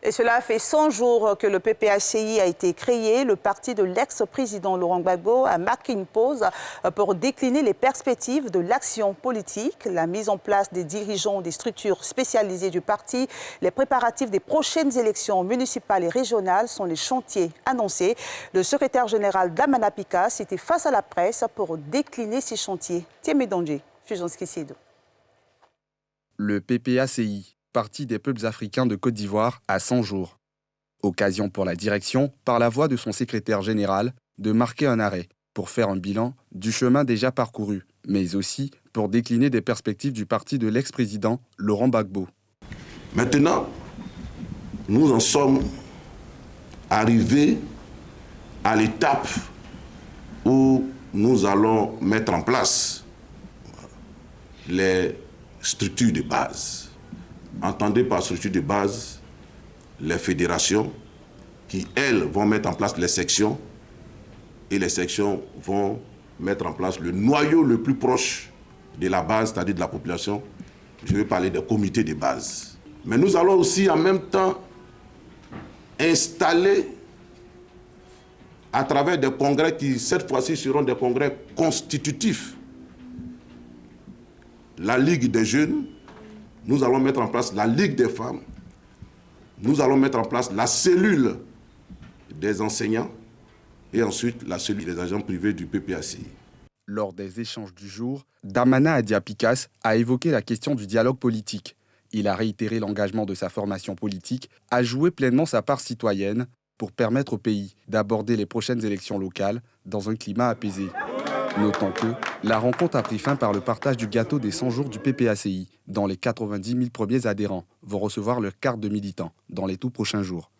Et cela fait 100 jours que le PPACI a été créé. Le parti de l'ex-président Laurent Gbagbo a marqué une pause pour décliner les perspectives de l'action politique, la mise en place des dirigeants des structures spécialisées du parti. Les préparatifs des prochaines élections municipales et régionales sont les chantiers annoncés. Le secrétaire général d'Amana Picas était face à la presse pour décliner ces chantiers. Tiemé Dongé, Fujonski Sido. Le PPACI, Parti des peuples africains de Côte d'Ivoire, à 100 jours. Occasion pour la direction, par la voix de son secrétaire général, de marquer un arrêt pour faire un bilan du chemin déjà parcouru, mais aussi pour décliner des perspectives du parti de l'ex-président Laurent Gbagbo. Maintenant, nous en sommes arrivés à l'étape où nous allons mettre en place les structures de base. Entendez par structure de base les fédérations qui, elles, vont mettre en place les sections et les sections vont mettre en place le noyau le plus proche de la base, c'est-à-dire de la population. Je vais parler des comités de base. Mais nous allons aussi en même temps installer à travers des congrès qui, cette fois-ci, seront des congrès constitutifs, la Ligue des jeunes. Nous allons mettre en place la Ligue des femmes. Nous allons mettre en place la cellule des enseignants et ensuite la cellule des agents privés du PPACI. Lors des échanges du jour, Damana Adia Picas a évoqué la question du dialogue politique. Il a réitéré l'engagement de sa formation politique à jouer pleinement sa part citoyenne pour permettre au pays d'aborder les prochaines élections locales dans un climat apaisé. Notons que la rencontre a pris fin par le partage du gâteau des 100 jours du PPACI, dont les 90 000 premiers adhérents vont recevoir leur carte de militant dans les tout prochains jours.